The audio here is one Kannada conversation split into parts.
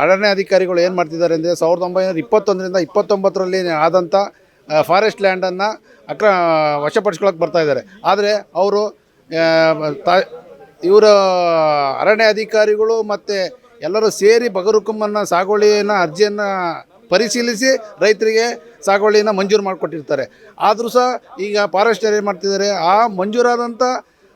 ಅರಣ್ಯ ಅಧಿಕಾರಿಗಳು ಏನು ಮಾಡ್ತಿದ್ದಾರೆ ಅಂದರೆ 1921ರಿಂದ 29ರಲ್ಲಿ ಆದಂಥ ಫಾರೆಸ್ಟ್ ಲ್ಯಾಂಡನ್ನು ವಶಪಡಿಸ್ಕೊಳ್ಳೋಕೆ ಬರ್ತಾಯಿದ್ದಾರೆ. ಆದರೆ ಅವರು ಇವರು ಅರಣ್ಯ ಅಧಿಕಾರಿಗಳು ಮತ್ತು ಎಲ್ಲರೂ ಸೇರಿ ಬಗರುಕುಮ್ಮನ್ನು ಸಾಗುವಳಿಯನ್ನು ಅರ್ಜಿಯನ್ನು ಪರಿಶೀಲಿಸಿ ರೈತರಿಗೆ ಸಾಗುವಳಿಯನ್ನು ಮಂಜೂರು ಮಾಡಿಕೊಟ್ಟಿರ್ತಾರೆ. ಆದರೂ ಸಹ ಈಗ ಫಾರೆಸ್ಟರ್ ಏನು ಮಾಡ್ತಿದ್ದಾರೆ, ಆ ಮಂಜೂರಾದಂಥ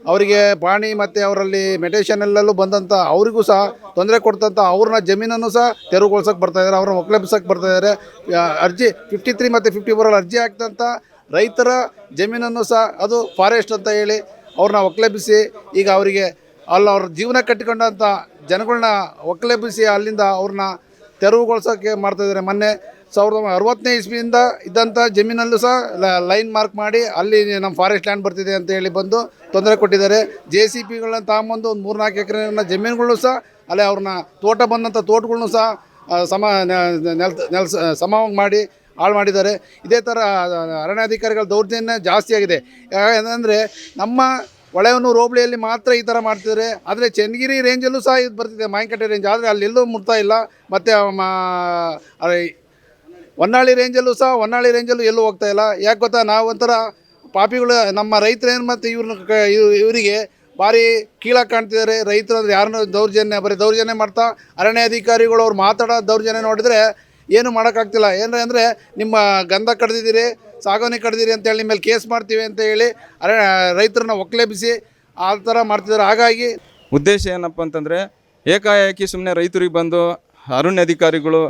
ಅವರಿಗೆ ಪಾಣಿ ಮತ್ತು ಅವರಲ್ಲಿ ಮೆಟೇಷನಲ್ಲೂ ಬಂದಂಥ ಅವರಿಗೂ ಸಹ ತೊಂದರೆ ಕೊಡ್ತಂಥ ಅವ್ರನ್ನ ಜಮೀನನ್ನು ಸಹ ತೆರವುಗೊಳಿಸೋಕೆ ಬರ್ತಾಯಿದ್ದಾರೆ, ಅವ್ರನ್ನ ಒಕ್ಕಲೆಬ್ಸೋಕೆ ಬರ್ತಾಯಿದ್ದಾರೆ. ಅರ್ಜಿ 53 ಮತ್ತು 54 ಅರ್ಜಿ ಆಗ್ತಂಥ ರೈತರ ಜಮೀನನ್ನು ಸಹ ಅದು ಫಾರೆಸ್ಟ್ ಅಂತ ಹೇಳಿ ಅವ್ರನ್ನ ಒಕ್ಕಲೆಬ್ಬಿಸಿ ಈಗ ಅವರಿಗೆ ಅವ್ರ ಜೀವನ ಕಟ್ಟಿಕೊಂಡಂಥ ಜನಗಳನ್ನ ಒಕ್ಕಲೆಬ್ಬಿಸಿ ಅಲ್ಲಿಂದ ಅವ್ರನ್ನ ತೆರವುಗೊಳಿಸೋಕ್ಕೆ ಮಾಡ್ತಾಯಿದ್ದಾರೆ. ಮೊನ್ನೆ 1960ನೇ ಇಸ್ವಿಯಿಂದ ಇದ್ದಂಥ ಜಮೀನಲ್ಲೂ ಸಹ ಲೈನ್ ಮಾರ್ಕ್ ಮಾಡಿ ಅಲ್ಲಿ ನಮ್ಮ ಫಾರೆಸ್ಟ್ ಲ್ಯಾಂಡ್ ಬರ್ತಿದೆ ಅಂತ ಹೇಳಿ ಬಂದು ತೊಂದರೆ ಕೊಟ್ಟಿದ್ದಾರೆ. JCPಗಳನ್ನ ತಗೊಂಬಂದು ಒಂದು 3-4 ಎಕರೆನ ಜಮೀನುಗಳು ಸಹ ಅಲ್ಲೇ ಅವ್ರನ್ನ ತೋಟ ಬಂದಂಥ ತೋಟಗಳ್ನೂ ಸಹ ಸಮವಾಗಿ ಮಾಡಿ ಹಾಳು ಮಾಡಿದ್ದಾರೆ. ಇದೇ ಥರ ಅರಣ್ಯಾಧಿಕಾರಿಗಳ ದೌರ್ಜನ್ಯ ಜಾಸ್ತಿ ಆಗಿದೆ. ಯಾಕಂದರೆ ನಮ್ಮ ಹೊಳೆಹೊನ್ನೂರು ಹೋಬಳಿಯಲ್ಲಿ ಮಾತ್ರ ಈ ಥರ ಮಾಡ್ತಿದ್ದಾರೆ. ಆದರೆ ಚನ್ನಗಿರಿ ರೇಂಜಲ್ಲೂ ಸಹ ಇದು ಬರ್ತಿದೆ, ಮಾಯಂಕಟ್ಟೆ ರೇಂಜ್, ಆದರೆ ಅಲ್ಲೆಲ್ಲೂ ಮುಟ್ತಾ ಇಲ್ಲ. ಮತ್ತು ಹೊನ್ನಾಳಿ ರೇಂಜಲ್ಲೂ ಎಲ್ಲೂ ಹೋಗ್ತಾ ಇಲ್ಲ. ಯಾಕೆ ಗೊತ್ತಾ, ನಾವು ಒಂಥರ ಪಾಪಿಗಳು, ನಮ್ಮ ರೈತರೇನು ಮತ್ತು ಇವರಿಗೆ ಭಾರಿ ಕೀಳಾಗಿ ಕಾಣ್ತಿದ್ದಾರೆ. ರೈತರು ಅಂದರೆ ಯಾರನ್ನೂ ಬರೀ ದೌರ್ಜನ್ಯ ಮಾಡ್ತಾ ಅರಣ್ಯ ಅಧಿಕಾರಿಗಳು ಅವ್ರು ಮಾತಾಡೋ ದೌರ್ಜನ್ಯ ನೋಡಿದರೆ ಏನು ಮಾಡೋಕ್ಕಾಗ್ತಿಲ್ಲ. ಏನಂದರೆ ನಿಮ್ಮ ಗಂಧ ಕಡ್ದಿದ್ದೀರಿ, ಸಾಗಣೆ ಕಡ್ದಿರಿ ಅಂತೇಳಿ ನಿಮ್ಮ ಮೇಲೆ ಕೇಸ್ ಮಾಡ್ತೀವಿ ಅಂತ ಹೇಳಿ ರೈತರನ್ನ ಒಕ್ಕಲೆಬ್ಬಿಸಿ ಆ ಥರ ಮಾಡ್ತಿದ್ದಾರೆ. ಹಾಗಾಗಿ ಉದ್ದೇಶ ಏನಪ್ಪ ಅಂತಂದರೆ, ಏಕಾಏಕಿ ಸುಮ್ಮನೆ ರೈತರಿಗೆ ಬಂದು ಅರಣ್ಯ ಅಧಿಕಾರಿಗಳು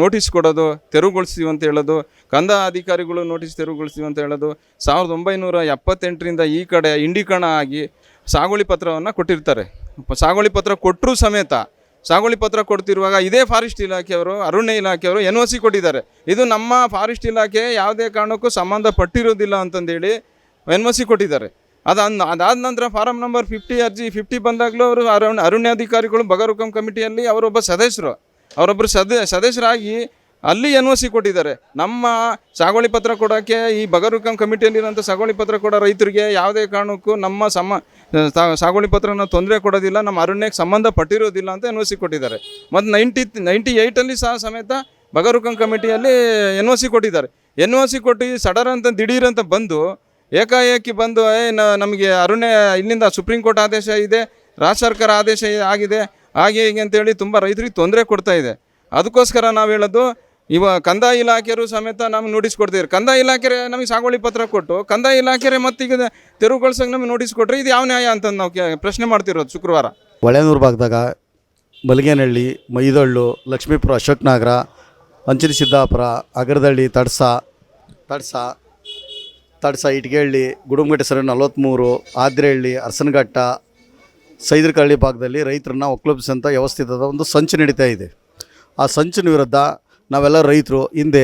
ನೋಟಿಸ್ ಕೊಡೋದು, ತೆರವುಗೊಳಿಸ್ತೀವಿ ಅಂತ ಹೇಳೋದು, ಕಂದ ಅಧಿಕಾರಿಗಳು ನೋಟಿಸ್ ತೆರವುಗೊಳಿಸ್ತೀವಿ ಅಂತ ಹೇಳೋದು. 1978ರಿಂದ ಈ ಕಡೆ ಇಂಡೀಕರಣ ಆಗಿ ಸಾಗುವಳಿ ಪತ್ರವನ್ನು ಕೊಟ್ಟಿರ್ತಾರೆ. ಸಾಗುವಳಿ ಪತ್ರ ಕೊಟ್ಟರೂ ಸಮೇತ ಸಾಗುವಳಿ ಪತ್ರ ಕೊಡ್ತಿರುವಾಗ ಇದೇ ಫಾರೆಸ್ಟ್ ಇಲಾಖೆಯವರು, ಅರಣ್ಯ ಇಲಾಖೆಯವರು NOC ಕೊಟ್ಟಿದ್ದಾರೆ. ಇದು ನಮ್ಮ ಫಾರೆಸ್ಟ್ ಇಲಾಖೆ ಯಾವುದೇ ಕಾರಣಕ್ಕೂ ಸಂಬಂಧಪಟ್ಟಿರೋದಿಲ್ಲ ಅಂತಂದೇಳಿ NOC ಕೊಟ್ಟಿದ್ದಾರೆ. ಅದಾದ ನಂತರ ಫಾರಂ ನಂಬರ್ 50 ಅರ್ಜಿ 50 ಬಂದಾಗಲೂ ಅವರು ಅರಣ್ಯಾಧಿಕಾರಿಗಳು ಬಗರುಕಂ ಕಮಿಟಿಯಲ್ಲಿ ಅವರೊಬ್ಬರು ಸದಸ್ಯರಾಗಿ ಅಲ್ಲಿ NOC ಕೊಟ್ಟಿದ್ದಾರೆ. ನಮ್ಮ ಸಾಗುವಳಿ ಪತ್ರ ಕೊಡೋಕ್ಕೆ ಈ ಬಗರುಕಂ ಕಮಿಟಿಯಲ್ಲಿರೋಂಥ ಸಾಗುವಳಿ ಪತ್ರ ಕೊಡೋ ರೈತರಿಗೆ ಯಾವುದೇ ಕಾರಣಕ್ಕೂ ನಮ್ಮ ಸಾಗುವಳಿ ಪತ್ರನ ತೊಂದರೆ ಕೊಡೋದಿಲ್ಲ, ನಮ್ಮ ಅರಣ್ಯಕ್ಕೆ ಸಂಬಂಧಪಟ್ಟಿರೋದಿಲ್ಲ ಅಂತ NOC ಕೊಟ್ಟಿದ್ದಾರೆ. ಮತ್ತು 98ಅಲ್ಲಿ ಸಹ ಸಮೇತ ಬಗರುಕಂ ಕಮಿಟಿಯಲ್ಲಿ NOC ಕೊಟ್ಟಿದ್ದಾರೆ. NOC ಕೊಟ್ಟು ಸಡನ್ ಅಂತ ದಿಢೀರಂತ ಬಂದು ಏಕಾಏಕಿ ಬಂದು ನಮಗೆ ಅರಣ್ಯ ಇಲ್ಲಿಂದ ಸುಪ್ರೀಂ ಕೋರ್ಟ್ ಆದೇಶ ಇದೆ, ರಾಜ್ಯ ಸರ್ಕಾರ ಆದೇಶ ಆಗಿದೆ, ಹಾಗೆ ಹೀಗೆ ಅಂತೇಳಿ ತುಂಬ ರೈತರಿಗೆ ತೊಂದರೆ ಕೊಡ್ತಾ ಇದೆ. ಅದಕ್ಕೋಸ್ಕರ ನಾವು ಹೇಳೋದು, ಕಂದಾಯ ಇಲಾಖೆಯರು ಸಮೇತ ನಮ್ಗೆ ನೋಟಿಸ್ ಕೊಡ್ತಿದ್ದಾರೆ. ಕಂದಾಯ ಇಲಾಖೆ ನಮಗೆ ಸಾಗುವಳಿ ಪತ್ರ ಕೊಟ್ಟು ಕಂದಾಯ ಇಲಾಖೆ ಮತ್ತೀಗ ತೆರವುಗೊಳಿಸೋಕೆ ನಮಗೆ ನೋಟಿಸ್ ಕೊಟ್ಟರೆ ಇದು ಯಾವ ನ್ಯಾಯ ಅಂತ ನಾವು ಪ್ರಶ್ನೆ ಮಾಡ್ತಿರೋದು. ಶುಕ್ರವಾರ ಹೊಳೆಹೊನ್ನೂರು ಭಾಗದಾಗ ಮಲ್ಗೇನಹಳ್ಳಿ, ಮೈದಳ್ಳು, ಲಕ್ಷ್ಮೀಪುರ, ಅಶೋಕನಗರ, ಅಂಚಿನ ಸಿದ್ದಾಪುರ, ಅಗರದಹಳ್ಳಿ, ತಡ್ಸ, ಇಟ್ಗೆಹಳ್ಳಿ, ಗುಡುಮಗಟ್ಟೆ ಸರ 43, ಆದ್ರೆಹಳ್ಳಿ, ಅರಸನಘಟ್ಟ, ಸೈದ್ರಕಹಳ್ಳಿ ಭಾಗದಲ್ಲಿ ರೈತರನ್ನ ಒಕ್ಕಲೆಬ್ಬಿಸಂಥ ವ್ಯವಸ್ಥಿತದ ಒಂದು ಸಂಚು ನಡೀತಾ ಇದೆ. ಆ ಸಂಚಿನ ವಿರುದ್ಧ ನಾವೆಲ್ಲ ರೈತರು ಹಿಂದೆ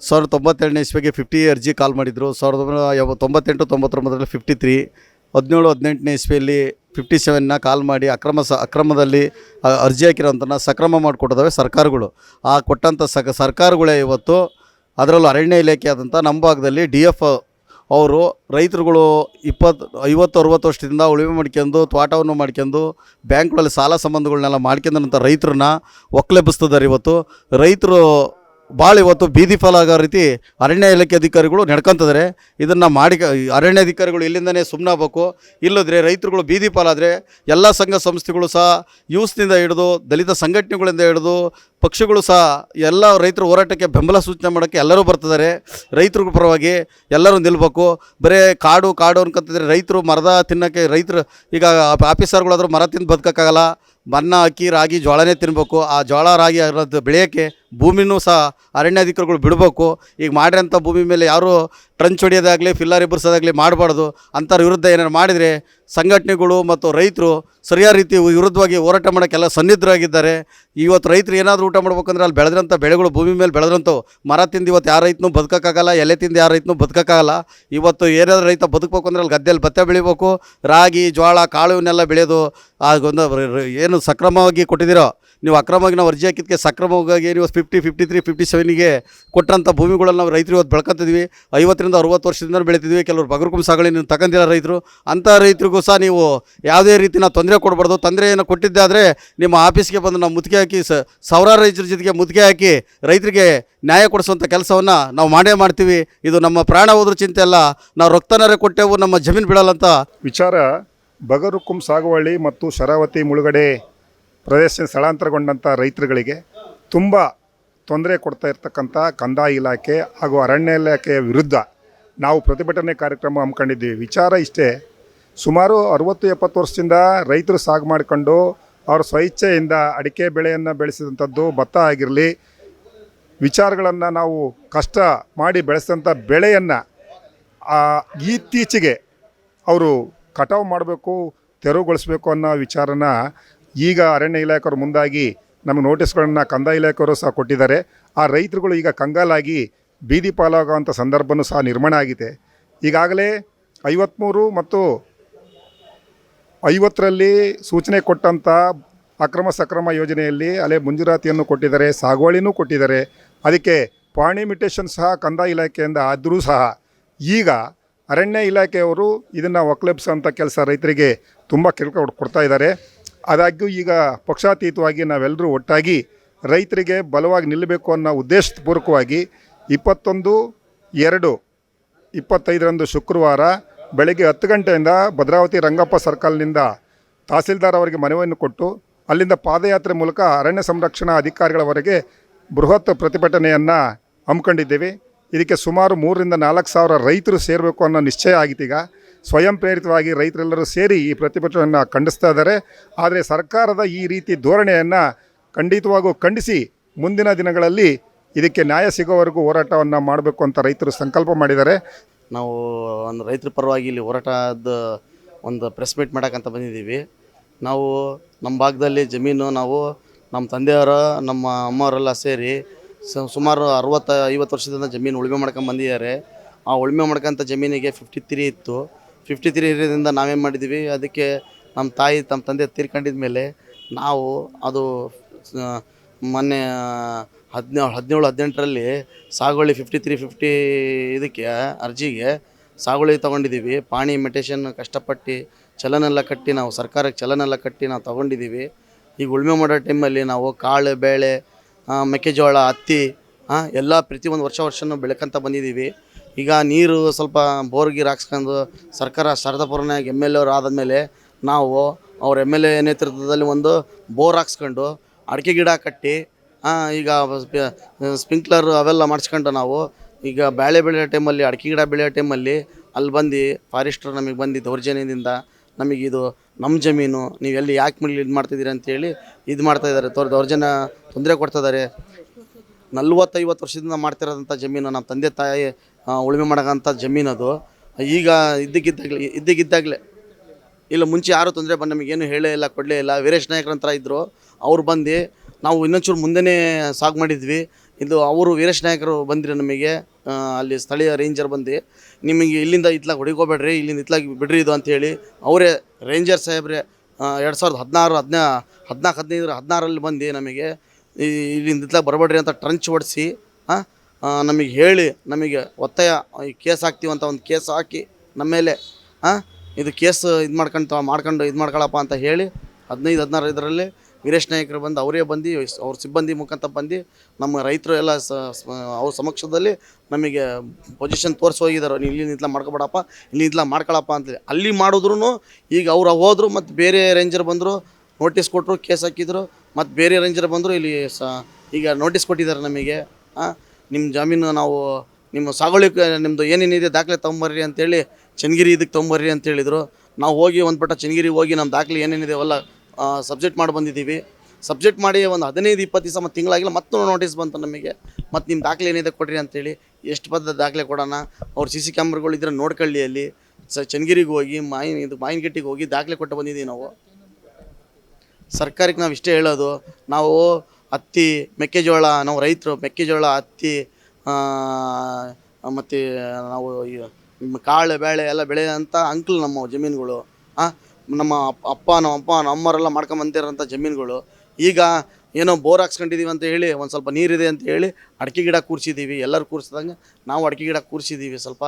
1992ನೇ ಇಸ್ವಿಗೆ 50 ಅರ್ಜಿ ಕಾಲ್ ಮಾಡಿದರು. 1998-99ರಲ್ಲಿ 53, 17-18ನೇ ಇಸ್ವಿಯಲ್ಲಿ 57ನ ಕಾಲ್ ಮಾಡಿ ಅಕ್ರಮದಲ್ಲಿ ಅರ್ಜಿ ಹಾಕಿರೋಂಥನ್ನ ಸಕ್ರಮ ಮಾಡಿಕೊಟ್ಟಿದ್ದಾವೆ ಸರ್ಕಾರಗಳು. ಆ ಕೊಟ್ಟಂಥ ಸರ್ಕಾರಗಳೇ ಇವತ್ತು, ಅದರಲ್ಲೂ ಅರಣ್ಯ ಇಲಾಖೆ ಆದಂಥ ನಮ್ಮ ಭಾಗದಲ್ಲಿ DF ಅವರು ರೈತರುಗಳು 50-60 ವರ್ಷದಿಂದ ಉಳುಮೆ ಮಾಡ್ಕೊಂಡು, ತೋಟವನ್ನು ಮಾಡ್ಕೊಂಡು, ಬ್ಯಾಂಕ್ಗಳಲ್ಲಿ ಸಾಲ ಸಂಬಂಧಗಳನ್ನೆಲ್ಲ ಮಾಡ್ಕೊಂಡಂಥ ರೈತರನ್ನ ಒಕ್ಕಲೆಬ್ಬಿಸ್ತಿದ್ದಾರೆ. ಇವತ್ತು ರೈತರು ಭಾಳ ಇವತ್ತು ಬೀದಿ ಪಾಲಾಗೋ ರೀತಿ ಅರಣ್ಯ ಇಲಾಖೆ ಅಧಿಕಾರಿಗಳು ನಡ್ಕೊತಿದ್ದಾರೆ. ಇದನ್ನು ಅರಣ್ಯ ಅಧಿಕಾರಿಗಳು ಇಲ್ಲಿಂದನೇ ಸುಮ್ಮನಾಗಬೇಕು. ಇಲ್ಲದ್ರೆ ರೈತರುಗಳು ಬೀದಿ ಪಾಲಾದರೆ ಎಲ್ಲ ಸಂಘ ಸಂಸ್ಥೆಗಳು ಸಹ, ಯೂಸ್ನಿಂದ ಹಿಡಿದು ದಲಿತ ಸಂಘಟನೆಗಳಿಂದ ಹಿಡಿದು ಪಕ್ಷಗಳು ಸಹ ಎಲ್ಲ ರೈತರ ಹೋರಾಟಕ್ಕೆ ಬೆಂಬಲ ಸೂಚನೆ ಮಾಡೋಕ್ಕೆ ಎಲ್ಲರೂ ಬರ್ತಿದ್ದಾರೆ. ರೈತರ ಪರವಾಗಿ ಎಲ್ಲರೂ ನಿಲ್ಲಬೇಕು. ಬರೀ ಕಾಡು ಅನ್ಕೊತಿದ್ರೆ ರೈತರು ಮರದ ತಿನ್ನೋಕ್ಕೆ ರೈತರು ಈಗ ಆಫೀಸರ್ಗಳಾದರೂ ಮರ ತಿಂದು ಬದುಕೋಕ್ಕಾಗಲ್ಲ. ಮನ್ನ, ಅಕ್ಕಿ, ರಾಗಿ, ಜೋಳನೇ ತಿನ್ನಬೇಕು. ಆ ಜೋಳ, ರಾಗಿ ಅದರದ್ದು ಬೆಳೆಯೋಕ್ಕೆ ಭೂಮಿನೂ ಸಹ ಅರಣ್ಯಾಧಿಕಾರಿಗಳು ಬಿಡಬೇಕು. ಈಗ ಮಾಡಿರೋಂಥ ಭೂಮಿ ಮೇಲೆ ಯಾರೂ ಟ್ರಂಚ್ ಹೊಡೆಯೋದಾಗಲಿ, ಫಿಲ್ಲರ್ ಎಬ್ಬರಿಸೋದಾಗಲಿ ಮಾಡಬಾರ್ದು. ಅಂಥವ್ರ ವಿರುದ್ಧ ಏನಾರು ಮಾಡಿದರೆ ಸಂಘಟನೆಗಳು ಮತ್ತು ರೈತರು ಸರಿಯಾದ ರೀತಿ ವಿರುದ್ಧವಾಗಿ ಹೋರಾಟ ಮಾಡೋಕ್ಕೆಲ್ಲ ಸನ್ನಿಧರಾಗಿದ್ದಾರೆ. ಇವತ್ತು ರೈತರು ಏನಾದರೂ ಊಟ ಮಾಡ್ಬೇಕಂದ್ರೆ ಅಲ್ಲಿ ಬೆಳೆದ್ರಂಥ ಬೆಳೆಗಳು, ಭೂಮಿ ಮೇಲೆ ಬೆಳೆದ್ರಂಥವು ಮರ ತಿಂದು ಇವತ್ತು ಯಾರು ರೈತನೂ ಬದುಕೋಕ್ಕಾಗಲ್ಲ, ಎಲೆ ತಿಂದು ಯಾರು ರೈತನೂ ಬದುಕೋಕ್ಕಾಗಲ್ಲ. ಇವತ್ತು ಏನಾದರೂ ರೈತ ಬದುಕಬೇಕು ಅಂದರೆ ಅಲ್ಲಿ ಗದ್ದೆಯಲ್ಲಿ ಭತ್ತ ಬೆಳಿಬೇಕು, ರಾಗಿ, ಜೋಳ, ಕಾಳು ಇವನ್ನೆಲ್ಲ ಬೆಳೆಯೋದು. ಆ ಒಂದು ಏನು ಸಕ್ರಮವಾಗಿ ಕೊಟ್ಟಿದ್ದೀರೋ ನೀವು ಅಕ್ರಮವಾಗಿ ನಾವು ಅರ್ಜಿ ಹಾಕಿದ್ದಕ್ಕೆ ಸಕ್ರಮವಾಗಿ ನೀವು 53, 57ಗೆ ಕೊಟ್ಟಂಥ ಭೂಮಿಗಳಲ್ಲಿ ನಾವು ರೈತರು ಇವತ್ತು ಬೆಳ್ಕೊತಿದ್ವಿ. 50ರಿಂದ 60 ವರ್ಷದಿಂದ ಬೆಳೀತಿದ್ವಿ. ಕೆಲವರು ಬಗರುಕುಂ ಸಾಗುವಳಿ ನೀವು ತಗೊಂಡಿಲ್ಲ ರೈತರು. ಅಂಥ ರೈತರಿಗೂ ಸಹ ನೀವು ಯಾವುದೇ ರೀತಿನ ತೊಂದರೆ ಕೊಡಬಾರ್ದು. ತೊಂದರೆಯನ್ನು ಕೊಟ್ಟಿದ್ದೆ ಆದರೆ ನಿಮ್ಮ ಆಫೀಸ್ಗೆ ಬಂದು ನಾವು ಮುತ್ತಿಗೆ ಹಾಕಿ ಸಾವಿರಾರು ರೈತರ ಜೊತೆಗೆ ಮುತ್ತಿಗೆ ಹಾಕಿ ರೈತರಿಗೆ ನ್ಯಾಯ ಕೊಡಿಸುವಂಥ ಕೆಲಸವನ್ನು ನಾವು ಮಾಡೇ ಮಾಡ್ತೀವಿ. ಇದು ನಮ್ಮ ಪ್ರಾಣ ಹೋದ್ರೂ ಚಿಂತೆ ಅಲ್ಲ, ನಾವು ರಕ್ತನರೇ ಕೊಟ್ಟೆವು, ನಮ್ಮ ಜಮೀನು ಬಿಡಲ್ಲ ಅಂತ ವಿಚಾರ. ಬಗರುಕುಂ ಸಾಗುವಳಿ ಮತ್ತು ಶರಾವತಿ ಮುಳುಗಡೆ ಪ್ರದೇಶ ಸ್ಥಳಾಂತರಗೊಂಡಂಥ ರೈತರುಗಳಿಗೆ ತುಂಬ ತೊಂದರೆ ಕೊಡ್ತಾ ಇರ್ತಕ್ಕಂಥ ಕಂದಾಯ ಇಲಾಖೆ ಹಾಗೂ ಅರಣ್ಯ ಇಲಾಖೆಯ ವಿರುದ್ಧ ನಾವು ಪ್ರತಿಭಟನೆ ಕಾರ್ಯಕ್ರಮ ಹಮ್ಮಿಕೊಂಡಿದ್ದೀವಿ. ವಿಚಾರ ಇಷ್ಟೇ, ಸುಮಾರು 60-70 ವರ್ಷದಿಂದ ರೈತರು ಸಾగు ಮಾಡಿಕೊಂಡು ಅವ್ರ ಸ್ವಇಚ್ಛೆಯಿಂದ ಅಡಿಕೆ ಬೆಳೆಯನ್ನು ಬೆಳೆಸಿದಂಥದ್ದು, ಭತ್ತ ಆಗಿರಲಿ, ವಿಚಾರಗಳನ್ನು ನಾವು ಕಷ್ಟ ಮಾಡಿ ಬೆಳೆಸಿದಂಥ ಬೆಳೆಯನ್ನು ಇತ್ತೀಚೆಗೆ ಅವರು ಕಟಾವು ಮಾಡಬೇಕು, ತೆರವುಗೊಳಿಸಬೇಕು ಅನ್ನೋ ವಿಚಾರನ ಈಗ ಅರಣ್ಯ ಇಲಾಖೆಯವರು ಮುಂದಾಗಿ ನಮಗೆ ನೋಟಿಸ್ಗಳನ್ನು ಕಂದಾಯ ಇಲಾಖೆಯವರು ಸಹ ಕೊಟ್ಟಿದ್ದಾರೆ. ಆ ರೈತರುಗಳು ಈಗ ಕಂಗಾಲಾಗಿ ಬೀದಿ ಪಾಲಾಗುವಂಥ ಸಂದರ್ಭವೂ ಸಹ ನಿರ್ಮಾಣ ಆಗಿದೆ. ಈಗಾಗಲೇ 53 ಮತ್ತು 50ರಲ್ಲಿ ಸೂಚನೆ ಕೊಟ್ಟಂಥ ಅಕ್ರಮ ಸಕ್ರಮ ಯೋಜನೆಯಲ್ಲಿ ಅಲ್ಲೇ ಮಂಜೂರಾತಿಯನ್ನು ಕೊಟ್ಟಿದ್ದಾರೆ, ಸಾಗುವಳಿನೂ ಕೊಟ್ಟಿದ್ದಾರೆ. ಅದಕ್ಕೆ ಪಾಣಿಮಿಟೇಷನ್ ಸಹ ಕಂದಾಯ ಇಲಾಖೆಯಿಂದ ಆದರೂ ಸಹ ಈಗ ಅರಣ್ಯ ಇಲಾಖೆಯವರು ಇದನ್ನು ಒಕ್ಕಲೆಬ್ಸೋಂಥ ಕೆಲಸ ರೈತರಿಗೆ ತುಂಬ ಕೊಡ್ತಾ ಇದ್ದಾರೆ. ಆದಾಗ್ಯೂ ಈಗ ಪಕ್ಷಾತೀತವಾಗಿ ನಾವೆಲ್ಲರೂ ಒಟ್ಟಾಗಿ ರೈತರಿಗೆ ಬಲವಾಗಿ ನಿಲ್ಲಬೇಕು ಅನ್ನೋ ಉದ್ದೇಶಪೂರ್ವಕವಾಗಿ 21/2/25ರಂದು ಶುಕ್ರವಾರ ಬೆಳಗ್ಗೆ 10 ಗಂಟೆಯಿಂದ ಭದ್ರಾವತಿ ರಂಗಪ್ಪ ಸರ್ಕಲ್ನಿಂದ ತಹಸೀಲ್ದಾರ್ ಅವರಿಗೆ ಮನವಿಯನ್ನು ಕೊಟ್ಟು ಅಲ್ಲಿಂದ ಪಾದಯಾತ್ರೆ ಮೂಲಕ ಅರಣ್ಯ ಸಂರಕ್ಷಣಾ ಅಧಿಕಾರಿಗಳವರೆಗೆ ಬೃಹತ್ ಪ್ರತಿಭಟನೆಯನ್ನು ಹಮ್ಮಿಕೊಂಡಿದ್ದೇವೆ. ಇದಕ್ಕೆ ಸುಮಾರು 3,000-4 ಸಾವಿರ ರೈತರು ಸೇರಬೇಕು ಅನ್ನೋ ನಿಶ್ಚಯ ಆಗಿತ್ತು. ಈಗ ಸ್ವಯಂ ಪ್ರೇರಿತವಾಗಿ ರೈತರೆಲ್ಲರೂ ಸೇರಿ ಈ ಪ್ರತಿಭಟನೆಯನ್ನು ಖಂಡಿಸ್ತಾ ಇದ್ದಾರೆ. ಆದರೆ ಸರ್ಕಾರದ ಈ ರೀತಿ ಧೋರಣೆಯನ್ನು ಖಂಡಿತವಾಗೂ ಖಂಡಿಸಿ ಮುಂದಿನ ದಿನಗಳಲ್ಲಿ ಇದಕ್ಕೆ ನ್ಯಾಯ ಸಿಗೋವರೆಗೂ ಹೋರಾಟವನ್ನು ಮಾಡಬೇಕು ಅಂತ ರೈತರು ಸಂಕಲ್ಪ ಮಾಡಿದ್ದಾರೆ. ನಾವು ಒಂದು ರೈತರ ಪರವಾಗಿ ಇಲ್ಲಿ ಹೋರಾಟದ ಒಂದು ಪ್ರೆಸ್ ಮೀಟ್ ಮಾಡೋಕ್ಕಂತ ಬಂದಿದ್ದೀವಿ. ನಾವು ನಮ್ಮ ಭಾಗದಲ್ಲಿ ಜಮೀನು ನಾವು ನಮ್ಮ ತಂದೆಯವರ ನಮ್ಮ ಅಮ್ಮವರೆಲ್ಲ ಸೇರಿ ಸುಮಾರು 60-50 ವರ್ಷದಿಂದ ಜಮೀನು ಉಳುಮೆ ಮಾಡ್ಕೊಂಡು ಬಂದಿದ್ದಾರೆ. ಆ ಉಳುಮೆ ಮಾಡ್ಕೊಂಥ ಜಮೀನಿಗೆ 53 ಇತ್ತು. 53 ಇರೋದ್ರಿಂದ ನಾವೇನು ಮಾಡಿದ್ದೀವಿ, ಅದಕ್ಕೆ ನಮ್ಮ ತಂದೆ ತೀರ್ಕೊಂಡಿದ ಮೇಲೆ ನಾವು ಅದು ಮೊನ್ನೆ 17-18ರಲ್ಲಿ ಸಾಗುವಳಿ 53-50 ಇದಕ್ಕೆ ಅರ್ಜಿಗೆ ಸಾಗುವಳಿ ತೊಗೊಂಡಿದ್ದೀವಿ. ಪಾಣಿ ಮೆಟೇಷನ್ ಕಷ್ಟಪಟ್ಟು ಚಲನೆಲ್ಲ ಕಟ್ಟಿ ನಾವು ಸರ್ಕಾರಕ್ಕೆ ಚಲನೆಲ್ಲ ಕಟ್ಟಿ ನಾವು ತೊಗೊಂಡಿದ್ದೀವಿ. ಈಗ ಉಳುಮೆ ಮಾಡೋ ಟೈಮಲ್ಲಿ ನಾವು ಕಾಳು ಬೇಳೆ ಮೆಕ್ಕೆಜೋಳ ಹತ್ತಿ ಎಲ್ಲ ಪ್ರತಿಯೊಂದು ವರ್ಷನೂ ಬೆಳ್ಕೊಂತ ಬಂದಿದ್ದೀವಿ. ಈಗ ನೀರು ಸ್ವಲ್ಪ ಬೋರ್ಗೀರು ಹಾಕ್ಸ್ಕೊಂಡು ಸರ್ಕಾರ ಶಾರದಾಪುರನಾಗ MLA ಅವರು ಆದಮೇಲೆ ನಾವು ಅವ್ರ MLA ನೇತೃತ್ವದಲ್ಲಿ ಒಂದು ಬೋರ್ ಹಾಕ್ಸ್ಕೊಂಡು ಅಡಿಕೆ ಗಿಡ ಕಟ್ಟಿ ಈಗ ಸ್ಪ್ರಿಂಕ್ಲರ್ ಅವೆಲ್ಲ ಮಾಡಿಸ್ಕೊಂಡು ನಾವು ಈಗ ಬೇಳೆ ಬೆಳೆಯೋ ಟೈಮಲ್ಲಿ ಅಡಿಕೆ ಗಿಡ ಬೆಳೆಯೋ ಟೈಮಲ್ಲಿ ಅಲ್ಲಿ ಬಂದು ಫಾರೆಸ್ಟ್ರು ನಮಗೆ ಬಂದು ದೌರ್ಜನ್ಯದಿಂದ ನಮಗಿದು ನಮ್ಮ ಜಮೀನು, ನೀವು ಎಲ್ಲಿ ಯಾಕೆ ಇದು ಮಾಡ್ತಿದ್ದೀರಿ ಅಂತೇಳಿ ಇದು ಮಾಡ್ತಾಯಿದ್ದಾರೆ, ದೌರ್ಜನ್ಯ ತೊಂದರೆ ಕೊಡ್ತಾಯಿದ್ದಾರೆ. 40-50 ವರ್ಷದಿಂದ ಮಾಡ್ತಿರೋದಂಥ ಜಮೀನು ನಮ್ಮ ತಂದೆ ತಾಯಿ ಉಳುಮೆ ಮಾಡೋಂಥ ಜಮೀನದು. ಈಗ ಇದ್ದಕ್ಕಿದ್ದಾಗಲೇ ಇಲ್ಲ, ಮುಂಚೆ ಯಾರೂ ತೊಂದರೆ ಬಂದು ನಮಗೇನು ಹೇಳೇ ಇಲ್ಲ, ಕೊಡಲೇ ಇಲ್ಲ. ವೀರೇಶ್ ನಾಯಕರಂತ ಇದ್ದರು, ಅವ್ರು ಬಂದು ನಾವು ಇನ್ನೊಂಚೂರು ಮುಂದೆನೇ ಸಾగు ಮಾಡಿದ್ವಿ. ಇದು ಅವರು ವೀರೇಶ್ ನಾಯಕರು ಬಂದಿರಿ ನಮಗೆ, ಅಲ್ಲಿ ಸ್ಥಳೀಯ ರೇಂಜರ್ ಬಂದು ನಿಮಗೆ ಇಲ್ಲಿಂದ ಇತ್ಲಾಗ ಹೊಡಿಕೋಬೇಡ್ರಿ, ಇಲ್ಲಿಂದ ಇತ್ಲಾಗ ಬಿಡ್ರಿ ಇದು ಅಂಥೇಳಿ ಅವರೇ ರೇಂಜರ್ ಸಾಹೇಬ್ರೆ 2014-15ರಲ್ಲಿ ಬಂದು ನಮಗೆ ಇಲ್ಲಿಂದ ಇತ್ಲಾಗ ಬರಬೇಡ್ರಿ ಅಂತ ಟ್ರಂಚ್ ಹೊಡಿಸಿ ನಮಗೆ ಹೇಳಿ ನಮಗೆ ಒತ್ತಾಯ ಕೇಸ್ ಹಾಕ್ತೀವಂತ ಒಂದು ಕೇಸ್ ಹಾಕಿ ನಮ್ಮ ಮೇಲೆ ಇದು ಕೇಸ್ ಇದು ಮಾಡ್ಕೊಂಡು ಇದು ಮಾಡ್ಕೊಳಪ್ಪ ಅಂತ ಹೇಳಿ 15-16 ಇದರಲ್ಲಿ ವೀರೇಶ್ ನಾಯಕರು ಬಂದು ಅವರೇ ಬಂದು ಅವ್ರ ಸಿಬ್ಬಂದಿ ಮುಖಾಂತರ ಬಂದು ನಮ್ಮ ರೈತರು ಎಲ್ಲ ಅವ್ರ ಸಮಕ್ಷದಲ್ಲಿ ನಮಗೆ ಪೊಸಿಷನ್ ತೋರಿಸಿ ಹೋಗಿದ್ದಾರೆ. ನೀವು ಇಲ್ಲಿ ನಿಂತಲ ಮಾಡ್ಕೊಬೇಡಪ್ಪ, ಇಲ್ಲಿ ನಿಂತಲ ಮಾಡ್ಕೊಳಪ್ಪ ಅಂತೇಳಿ. ಅಲ್ಲಿ ಮಾಡಿದ್ರು ಈಗ ಅವ್ರು ಹೋದರು, ಮತ್ತು ಬೇರೆ ರೇಂಜರ್ ಬಂದರು, ನೋಟಿಸ್ ಕೊಟ್ಟರು, ಕೇಸ್ ಹಾಕಿದ್ರು. ಮತ್ತು ಬೇರೆ ರೇಂಜರ್ ಬಂದರು, ಇಲ್ಲಿ ಈಗ ನೋಟಿಸ್ ಕೊಟ್ಟಿದ್ದಾರೆ ನಮಗೆ. ನಿಮ್ಮ ಜಮೀನು ನಾವು ನಿಮ್ಮ ಸಾಗುವಳಿ ನಿಮ್ಮದು ಏನೇನಿದೆ ದಾಖಲೆ ತೊಗೊಂಬರ್ರಿ ಅಂತೇಳಿ ಚನ್ನಗಿರಿ ಇದಕ್ಕೆ ತೊಗೊಂಬರ್ರಿ ಅಂತ ಹೇಳಿದರು. ನಾವು ಹೋಗಿ ಒಂದು ಪಟ್ಟ ಚನ್ನಗಿರಿಗೆ ಹೋಗಿ ನಮ್ಮ ದಾಖಲೆ ಏನೇನಿದೆ ಅವೆಲ್ಲ ಸಬ್ಜೆಕ್ಟ್ ಮಾಡಿ ಬಂದಿದ್ದೀವಿ. ಸಬ್ಜೆಕ್ಟ್ ಮಾಡಿ ಒಂದು 15-20 ದಿವಸ ಮತ್ತು ತಿಂಗಳಾಗಿಲ್ಲ, ಮತ್ತು ನೋಟಿಸ್ ಬಂತು ನಮಗೆ. ಮತ್ತು ನಿಮ್ಮ ದಾಖಲೆ ಏನಿದೆ ಕೊಡ್ರಿ ಅಂತೇಳಿ. ಎಷ್ಟು ಪದ ದಾಖಲೆ ಕೊಡೋಣ, ಅವ್ರು CC ಕ್ಯಾಮ್ರಾಗಳು ಇದ್ರೆ ನೋಡ್ಕೊಳ್ಳಿ. ಅಲ್ಲಿ ಚನ್ನಗಿರಿಗೆ ಹೋಗಿ ಮಾಯಿನಗಟ್ಟಿಗೆ ಹೋಗಿ ದಾಖಲೆ ಕೊಟ್ಟು ಬಂದಿದ್ದೀವಿ ನಾವು. ಸರ್ಕಾರಕ್ಕೆ ನಾವು ಇಷ್ಟೇ ಹೇಳೋದು, ನಾವು ಹತ್ತಿ ಮೆಕ್ಕೆಜೋಳ, ನಾವು ರೈತರು ಮೆಕ್ಕೆಜೋಳ ಹತ್ತಿ ಮತ್ತು ನಾವು ಕಾಳು ಬೇಳೆ ಎಲ್ಲ ಬೆಳೆಯೋಂಥ ಅಂಕಲ್ ನಮ್ಮ ಜಮೀನುಗಳು. ನಮ್ಮ ಅಮ್ಮರೆಲ್ಲ ಮಾಡ್ಕೊಂಬಂದಿರೋಂಥ ಜಮೀನುಗಳು ಈಗ ಏನೋ ಬೋರ್ ಹಾಕ್ಸ್ಕೊಂಡಿದ್ದೀವಿ ಅಂತ ಹೇಳಿ ಒಂದು ಸ್ವಲ್ಪ ನೀರಿದೆ ಅಂತ ಹೇಳಿ ಅಡಿಕೆ ಗಿಡ ಕೂರಿಸಿದ್ದೀವಿ. ಎಲ್ಲರೂ ಕೂರಿಸಿದಂಗೆ ನಾವು ಅಡಿಕೆ ಗಿಡ ಕೂರಿಸಿದ್ದೀವಿ. ಸ್ವಲ್ಪ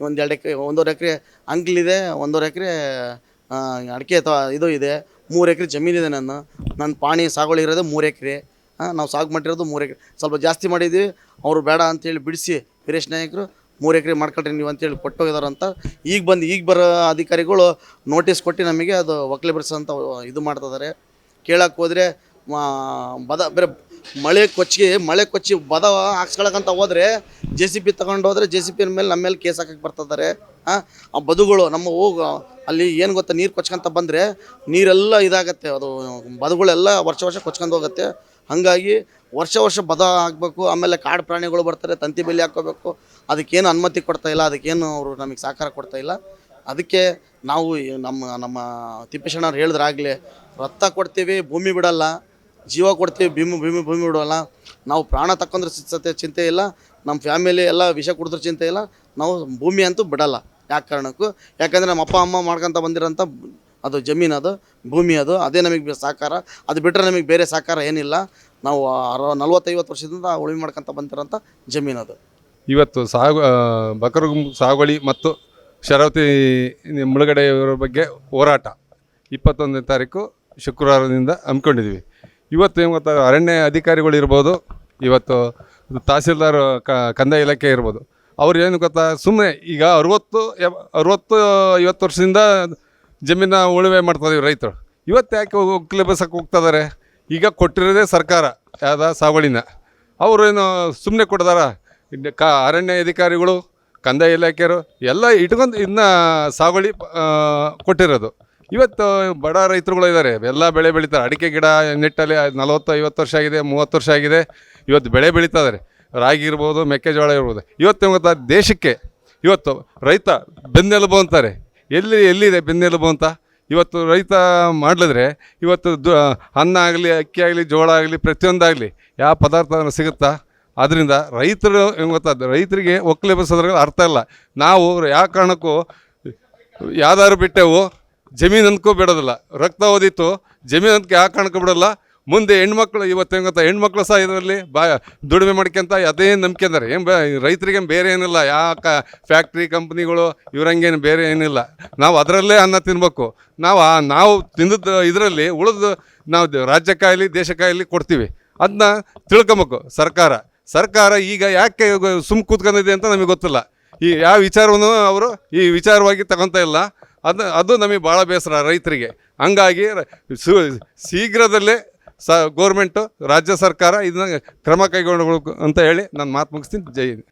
1-2 ಎಕರೆ 1.5 ಎಕರೆ ಅಂಕಲಿದೆ, 1.5 ಎಕರೆ ಅಡಿಕೆ ಇದು ಇದೆ, 3 ಎಕರೆ ಜಮೀನಿದೆ. ನನ್ನ ಪಾಣಿ ಸಾಗುವಳಿ ಇರೋದು 3 ಎಕರೆ. ನಾವು ಸಾగు ಮಾಡಿರೋದು 3 ಎಕರೆ. ಸ್ವಲ್ಪ ಜಾಸ್ತಿ ಮಾಡಿದ್ದೀವಿ, ಅವರು ಬೇಡ ಅಂತೇಳಿ ಬಿಡಿಸಿ ವೀರೇಶ್ ನಾಯಕರು 3 ಎಕರೆ ಮಾಡ್ಕೊಳ್ರಿ ನೀವು ಅಂತೇಳಿ ಕೊಟ್ಟೋಗಿದಾರಂತ. ಈಗ ಬರೋ ಅಧಿಕಾರಿಗಳು ನೋಟಿಸ್ ಕೊಟ್ಟು ನಮಗೆ ಅದು ಒಕ್ಕಲೆ ಅಂತ ಇದು ಮಾಡ್ತಿದ್ದಾರೆ. ಕೇಳಕ್ಕೆ ಹೋದರೆ ಬೇರೆ ಮಳೆ ಕೊಚ್ಚಿ ಬದ ಹಾಕ್ಸ್ಕೊಳಕ್ಕಂತ ಹೋದರೆ JCB ತಗೊಂಡು ಹೋದರೆ JCB ಮೇಲೆ ನಮ್ಮ ಮೇಲೆ ಕೇಸ್ ಹಾಕಕ್ಕೆ ಬರ್ತಿದ್ದಾರೆ. ಆ ಬದುಗಳು ನಮ್ಮ ಅಲ್ಲಿ ಏನು ಗೊತ್ತಾ, ನೀರು ಕೊಚ್ಕೊಂತ ಬಂದರೆ ನೀರೆಲ್ಲ ಇದಾಗತ್ತೆ, ಅದು ಬದುಗಳೆಲ್ಲ ವರ್ಷ ಕೊಚ್ಕೊಂಡು ಹೋಗುತ್ತೆ. ಹಾಗಾಗಿ ವರ್ಷ ಬದ ಹಾಕಬೇಕು. ಆಮೇಲೆ ಕಾಡು ಪ್ರಾಣಿಗಳು ಬರ್ತಾರೆ, ತಂತಿ ಬೇಲಿ ಹಾಕ್ಕೋಬೇಕು. ಅದಕ್ಕೇನು ಅನುಮತಿ ಕೊಡ್ತಾಯಿಲ್ಲ, ಅದಕ್ಕೇನು ಅವರು ನಮಗೆ ಸಹಕಾರ ಕೊಡ್ತಾಯಿಲ್ಲ. ಅದಕ್ಕೆ ನಾವು ನಮ್ಮ ತಿಪ್ಪೇಶಣ್ಣವ್ರು ಹೇಳಿದ್ರಾಗಲೇ ರಕ್ತ ಕೊಡ್ತೀವಿ, ಭೂಮಿ ಬಿಡಲ್ಲ, ಜೀವ ಕೊಡ್ತೀವಿ, ಭೂಮಿ ಬಿಡೋಲ್ಲ. ನಾವು ಪ್ರಾಣ ತಕ್ಕೊಂಡ್ರೆ ಚಿಂತೆ ಇಲ್ಲ, ನಮ್ಮ ಫ್ಯಾಮಿಲಿ ಎಲ್ಲ ವಿಷ ಕುಡಿದ್ರೆ ಚಿಂತೆ ಇಲ್ಲ, ನಾವು ಭೂಮಿ ಅಂತೂ ಬಿಡಲ್ಲ ಯಾಕೆ ಕಾರಣಕ್ಕೂ. ಯಾಕಂದರೆ ನಮ್ಮ ಅಪ್ಪ ಅಮ್ಮ ಮಾಡ್ಕೊತ ಬಂದಿರೋಂಥ ಅದು ಜಮೀನು, ಅದು ಭೂಮಿ, ಅದೇ ನಮಗೆ ಸಹಕಾರ. ಅದು ಬಿಟ್ಟರೆ ನಮಗೆ ಬೇರೆ ಸಹಕಾರ ಏನಿಲ್ಲ. ನಾವು 40-50 ವರ್ಷದಿಂದ ಉಳುಮೆ ಮಾಡ್ಕೊತ ಬಂದಿರೋಂಥ ಜಮೀನು ಅದು. ಇವತ್ತು ಬಕರುಗುಂ ಸಾಗುವಳಿ ಮತ್ತು ಶರಾವತಿ ಮುಳುಗಡೆ ಇವರ ಬಗ್ಗೆ ಹೋರಾಟ 21ನೇ ತಾರೀಕು ಶುಕ್ರವಾರದಿಂದ ಹಮ್ಮಿಕೊಂಡಿದ್ದೀವಿ. ಇವತ್ತು ಏನು ಗೊತ್ತಾ, ಅರಣ್ಯ ಅಧಿಕಾರಿಗಳು ಇರ್ಬೋದು, ಇವತ್ತು ತಹಸೀಲ್ದಾರ್ ಕಂದಾಯ ಇಲಾಖೆ ಇರ್ಬೋದು, ಅವ್ರು ಏನು ಗೊತ್ತಾ, ಸುಮ್ಮನೆ ಈಗ 60-50 ವರ್ಷದಿಂದ ಜಮೀನ ಉಳುಮೆ ಮಾಡ್ತಾಯಿದ್ದೀವಿ ರೈತರು. ಇವತ್ತು ಯಾಕೆ ಒಕ್ಕಲೆ ಬಸಕ್ಕೆ ಹೋಗ್ತಿದ್ದಾರೆ? ಈಗ ಕೊಟ್ಟಿರೋದೇ ಸರ್ಕಾರ ಯಾವ್ದು ಸಾಗುವಳಿನ, ಅವರೇನು ಸುಮ್ಮನೆ ಕೊಡ್ತಾರ? ಅರಣ್ಯ ಅಧಿಕಾರಿಗಳು, ಕಂದಾಯ ಇಲಾಖೆಯವರು ಎಲ್ಲ ಇಟ್ಕೊಂಡು ಇನ್ನು ಸಾಗುವಳಿ ಕೊಟ್ಟಿರೋದು. ಇವತ್ತು ಬಡ ರೈತರುಗಳು ಇದ್ದಾರೆ, ಎಲ್ಲ ಬೆಳೆ ಬೆಳೀತಾರೆ. ಅಡಿಕೆ ಗಿಡ ನೆಟ್ಟಲ್ಲಿ 40-50 ವರ್ಷ ಆಗಿದೆ, 30 ವರ್ಷ ಆಗಿದೆ. ಇವತ್ತು ಬೆಳೆ ಬೆಳೀತಾ ಇದ್ದಾರೆ, ರಾಗಿ ಇರ್ಬೋದು, ಮೆಕ್ಕೆಜೋಳ ಇರ್ಬೋದು. ಇವತ್ತು ಗೊತ್ತಾ, ದೇಶಕ್ಕೆ ಇವತ್ತು ರೈತ ಬೆನ್ನೆಲುಬು ಅಂತಾರೆ. ಎಲ್ಲಿದೆ ಬೆನ್ನೆಲುಬು ಅಂತ? ಇವತ್ತು ರೈತ ಮಾಡಿದ್ರೆ ಇವತ್ತು ಅನ್ನ ಆಗಲಿ, ಅಕ್ಕಿ ಆಗಲಿ, ಜೋಳ ಆಗಲಿ, ಪ್ರತಿಯೊಂದಾಗಲಿ ಯಾವ ಪದಾರ್ಥ ಸಿಗುತ್ತಾ? ಆದ್ದರಿಂದ ರೈತರು ಏನು ಗೊತ್ತಾ, ರೈತರಿಗೆ ಒಕ್ಕಲೆ ಬಸೋದ್ರಾಗ ಅರ್ಥ ಇಲ್ಲ. ನಾವು ಯಾವ ಕಾರಣಕ್ಕೂ ಯಾವ್ದಾದ್ರು ಬಿಟ್ಟೆವು, ಜಮೀನು ಅಂದ್ಕೋ ಬಿಡೋದಿಲ್ಲ. ರಕ್ತ ಓದಿತ್ತು, ಜಮೀನು ಅಂದ್ಕೆ ಯಾವ ಕಾರಣಕ್ಕೂ ಬಿಡೋಲ್ಲ. ಮುಂದೆ ಹೆಣ್ಮಕ್ಳು ಇವತ್ತು ಏನು ಗೊತ್ತಾ, ಹೆಣ್ಮಕ್ಳು ಸಹ ಇದರಲ್ಲಿ ದುಡಿಮೆ ಮಾಡ್ಕೊಂತ ಅದೇ ನಂಬಿಕೆ ಅಂದರೆ ರೈತರಿಗೆ ಬೇರೆ ಏನಿಲ್ಲ. ಯಾವ ಫ್ಯಾಕ್ಟ್ರಿ ಕಂಪ್ನಿಗಳು ಇವ್ರಂಗೇನು ಬೇರೆ ಏನಿಲ್ಲ. ನಾವು ಅದರಲ್ಲೇ ಅನ್ನ ತಿನ್ಬೇಕು. ನಾವು ತಿಂದದ್ದು ಇದರಲ್ಲಿ ಉಳಿದು ನಾವು ರಾಜ್ಯಕ್ಕಾಗಲಿ ದೇಶಕ್ಕಾಗಲಿ ಕೊಡ್ತೀವಿ. ಅದನ್ನ ತಿಳ್ಕೊಬೇಕು ಸರ್ಕಾರ ಈಗ ಯಾಕೆ ಕೂತ್ಕೊಂಡಿದೆ ಅಂತ ನಮಗೆ ಗೊತ್ತಿಲ್ಲ. ಈ ಯಾವ ವಿಚಾರವನ್ನು ಅವರು ಈ ವಿಚಾರವಾಗಿ ತಗೊತಾ ಇಲ್ಲ. ಅದು ನಮಗೆ ಭಾಳ ಬೇಸರ ರೈತರಿಗೆ. ಹಂಗಾಗಿ ಶೀಘ್ರದಲ್ಲೇ ಗೋರ್ಮೆಂಟು, ರಾಜ್ಯ ಸರ್ಕಾರ ಇದನ್ನ ಕ್ರಮ ಕೈಗೊಳ್ಳಬೇಕು ಅಂತ ಹೇಳಿ ನಾನು ಮಾತು ಮುಗಿಸ್ತೀನಿ. ಜೈ ಹಿಂದ್.